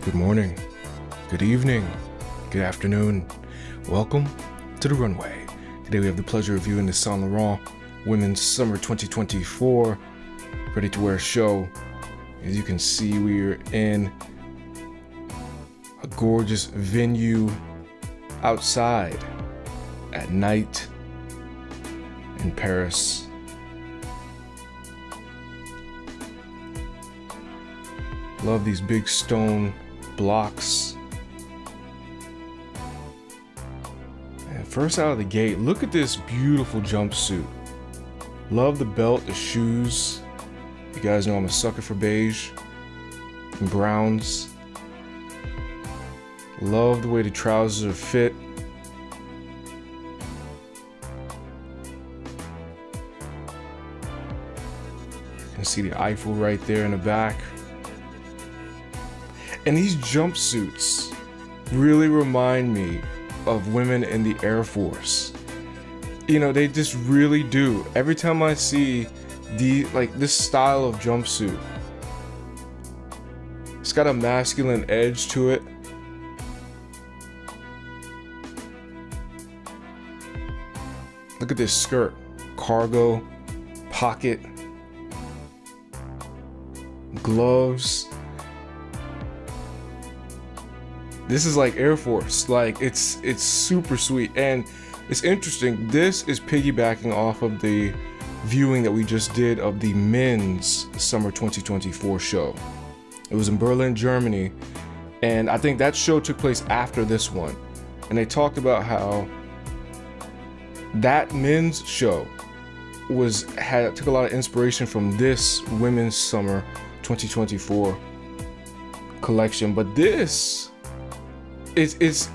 Good morning, good evening, good afternoon. Welcome to the runway. Today we have the pleasure of viewing the Saint Laurent Women's Summer 2024 Ready to Wear show. As you can see, we are in a gorgeous venue outside at night in Paris. Love these big stone blocks. And first out of the gate, look at this beautiful jumpsuit. Love the belt, the shoes. You guys know I'm a sucker for beige and browns. Love the way the trousers are fit. You can see the Eiffel right there in the back. And these jumpsuits really remind me of women in the Air Force. You know, they just really do. Every time I see this style of jumpsuit, it's got a masculine edge to it. Look at this skirt, cargo, pocket, gloves. This is like Air Force, like it's super sweet. And it's interesting, this is piggybacking off of the viewing that we just did of the men's summer 2024 show. It was in Berlin, Germany, and I think that show took place after this one. And they talked about how that men's show took a lot of inspiration from this women's summer 2024 collection. But this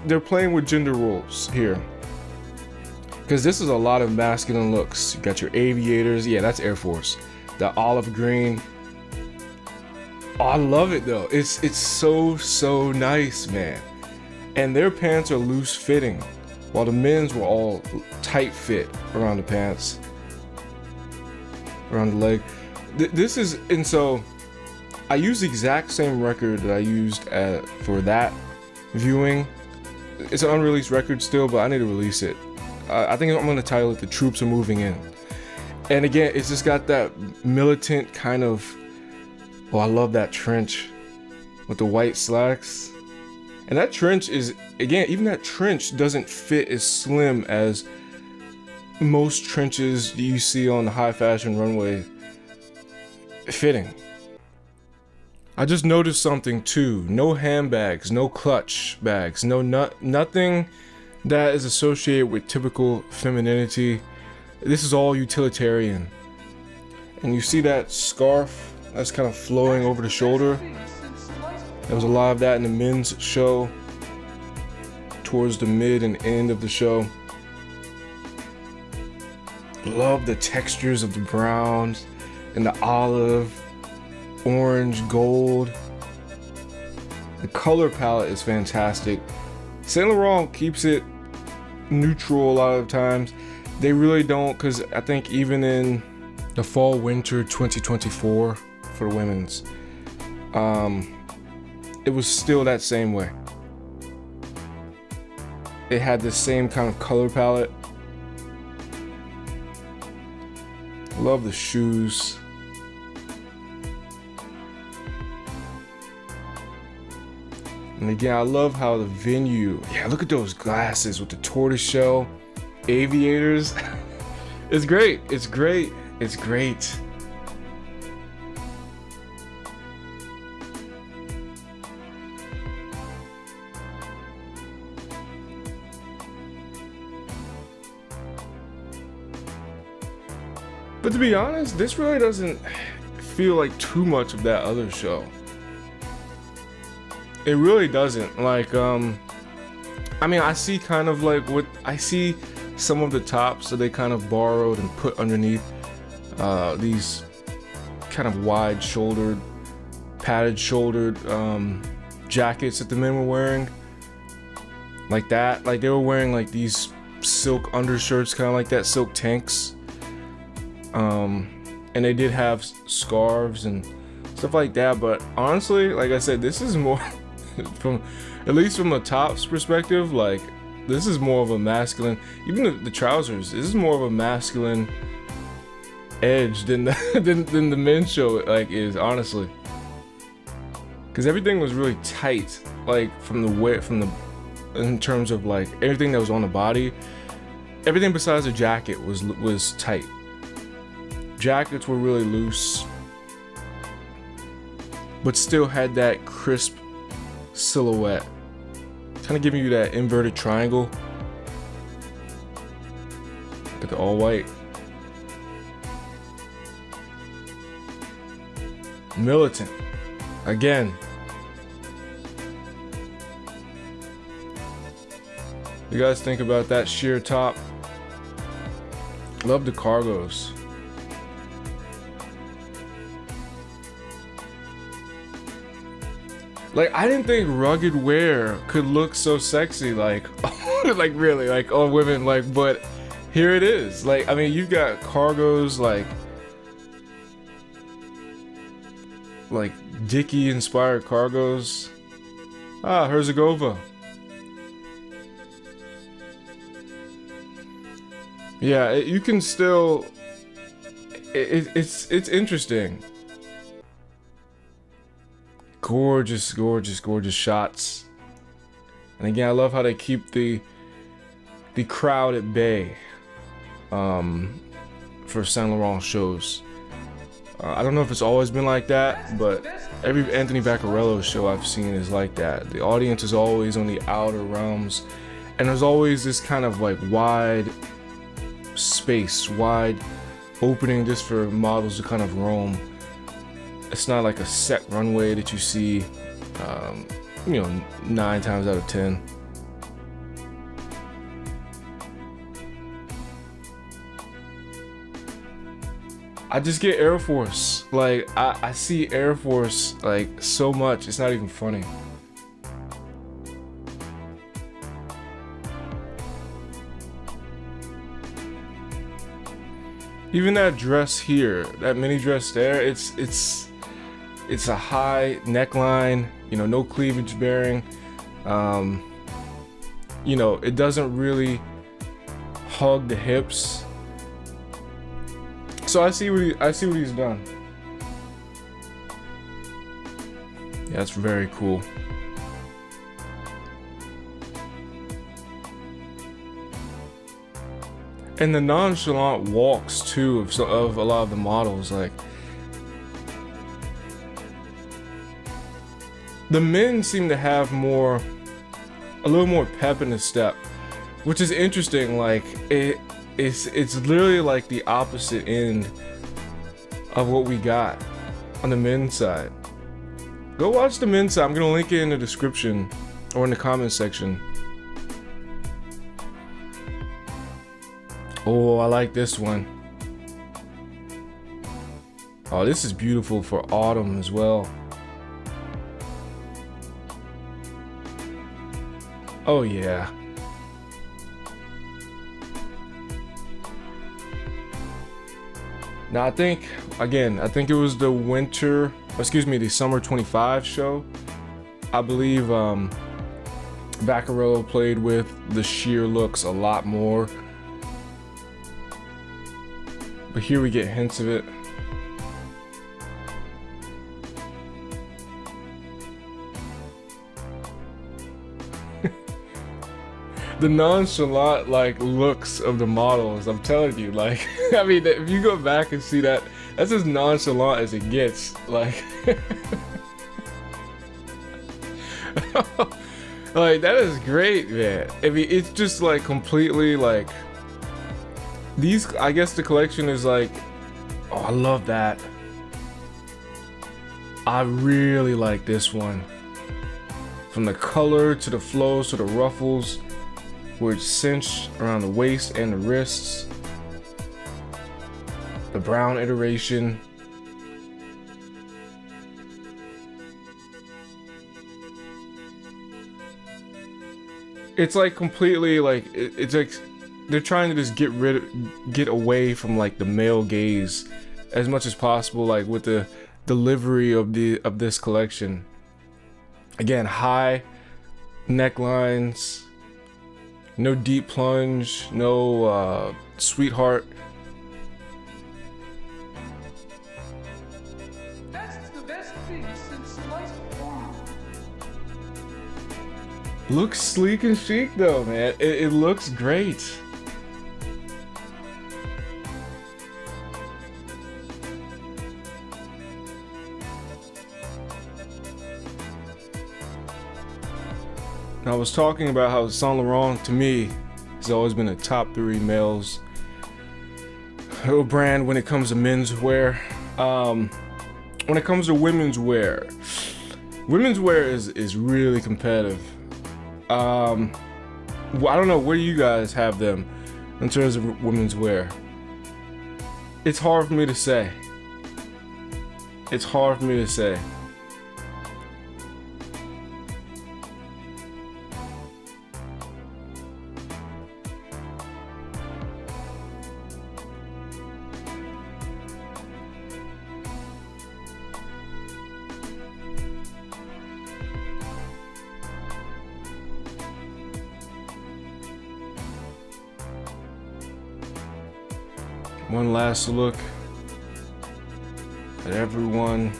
they're playing with gender roles here, because this is a lot of masculine looks. You got your aviators, yeah, that's Air Force, the olive green. Oh, I love it though. It's so nice, man. And their pants are loose fitting, while the men's were all tight fit around the pants, around the leg. And so I used the exact same record that I used for that viewing. It's an unreleased record still, but I need to release it. I think I'm going to title it "The Troops Are Moving In." And again, it's just got that militant kind of, I love that trench with the white slacks. And that trench is, again, even that trench doesn't fit as slim as most trenches you see on the high fashion runway fitting. I just noticed something too. No handbags, no clutch bags, nothing that is associated with typical femininity. This is all utilitarian. And you see that scarf that's kind of flowing over the shoulder. There was a lot of that in the men's show, towards the mid and end of the show. Love the textures of the browns and the olive, orange, gold. The color palette is fantastic. Saint Laurent keeps it neutral a lot of times. They really don't, because I think even in the fall winter 2024 for the women's, it was still that same way. It had the same kind of color palette. Love the shoes. And again, I love how the venue, look at those glasses with the tortoiseshell aviators. It's great. But to be honest, this really doesn't feel like too much of that other show. It really doesn't. Like, I see kind of like I see some of the tops that they kind of borrowed and put underneath these kind of wide-shouldered, padded-shouldered jackets that the men were wearing. Like that. Like they were wearing like these silk undershirts, kind of like that, silk tanks. And they did have scarves and stuff like that, but honestly, like I said, this is more from, at least from a top's perspective, like this is more of a masculine. Even the trousers, this is more of a masculine edge than than the men's show like is, honestly. Because everything was really tight, like in terms of like everything that was on the body. Everything besides the jacket was tight. Jackets were really loose, but still had that crisp silhouette, kind of giving you that inverted triangle. Look at the all white. Militant again. You guys think about that sheer top. Love the cargos. Like, I didn't think rugged wear could look so sexy, like, like really, like on women, like, but here it is. Like, I mean, you've got cargos, like Dickie inspired cargos. Ah, Herzegovina. Yeah, you can still. It's interesting. Gorgeous, gorgeous, gorgeous shots. And again, I love how they keep the crowd at bay. For Saint Laurent shows. I don't know if it's always been like that, but every Anthony Vaccarello show I've seen is like that. The audience is always on the outer realms, and there's always this kind of like wide space, wide opening just for models to kind of roam. It's not like a set runway that you see, 9 times out of 10. I just get Air Force. Like, I see Air Force like so much, it's not even funny. Even that dress here, that mini dress there, it's a high neckline, no cleavage bearing. It doesn't really hug the hips. So I see what he's done. Yeah, that's very cool. And the nonchalant walks too of a lot of the models, like the men seem to have a little more pep in the step, which is interesting. Like it's literally like the opposite end of what we got on the men's side. Go watch the men's side. I'm gonna link it in the description or in the comment section. Oh, I like this one. Oh, this is beautiful for autumn as well. Oh yeah. Now I think it was the summer 25 show. I believe Vaccarello played with the sheer looks a lot more. But here we get hints of it. The nonchalant like looks of the models, I'm telling you, like I mean, if you go back and see that, that's as nonchalant as it gets. Like like that is great, man. I mean, it's just like completely like these, I guess the collection is like, oh, I love that. I really like this one. From the color to the flows to the ruffles, where it's cinched around the waist and the wrists. The brown iteration. It's like completely like, it's like they're trying to just get away from like the male gaze as much as possible, like with the delivery of this collection. Again, high necklines, no deep plunge, no sweetheart. That's the best thing since sliced corn. Looks sleek and chic though, man. It looks great. I was talking about how Saint Laurent, to me, has always been a top 3 males brand when it comes to menswear. When it comes to women's wear is really competitive. I don't know, where do you guys have them in terms of women's wear? It's hard for me to say. It's hard for me to say. One last look at everyone.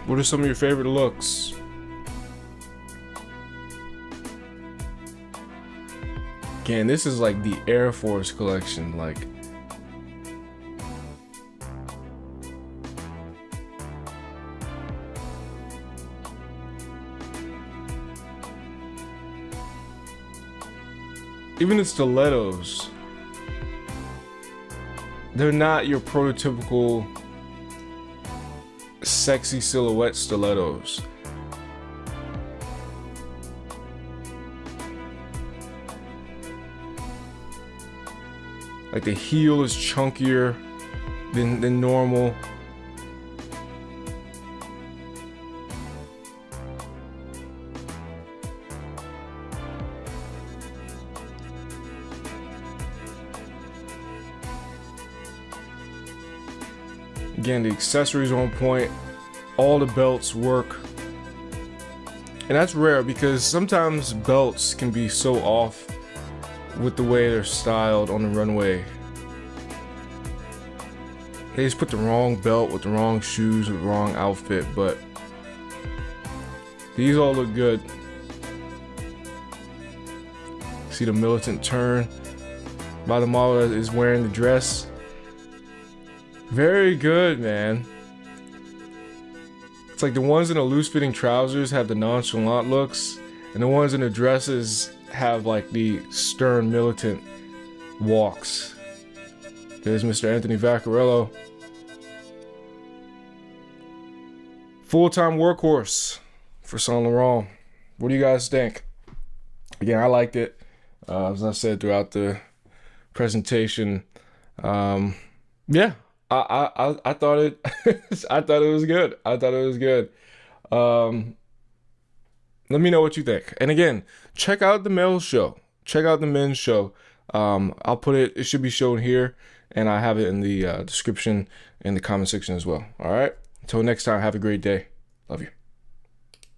What are some of your favorite looks? Again, this is like the Air Force collection, like even the stilettos, they're not your prototypical sexy silhouette stilettos. Like the heel is chunkier than normal. Again, the accessories are on point. All the belts work. And that's rare because sometimes belts can be so off with the way they're styled on the runway. They just put the wrong belt with the wrong shoes with the wrong outfit, but these all look good. See the militant turn by the model that is wearing the dress. Very good, man. It's like the ones in the loose-fitting trousers have the nonchalant looks, and the ones in the dresses have like the stern militant walks. There's Mr. Anthony Vaccarello. Full-time workhorse for Saint Laurent. What do you guys think? Again, I liked it. As I said throughout the presentation, yeah, I thought it I thought it was good. I thought it was good. Let me know what you think. And again, check out the male show. Check out the men's show. I'll put it should be shown here, and I have it in the description in the comment section as well. All right. Until next time, have a great day. Love you.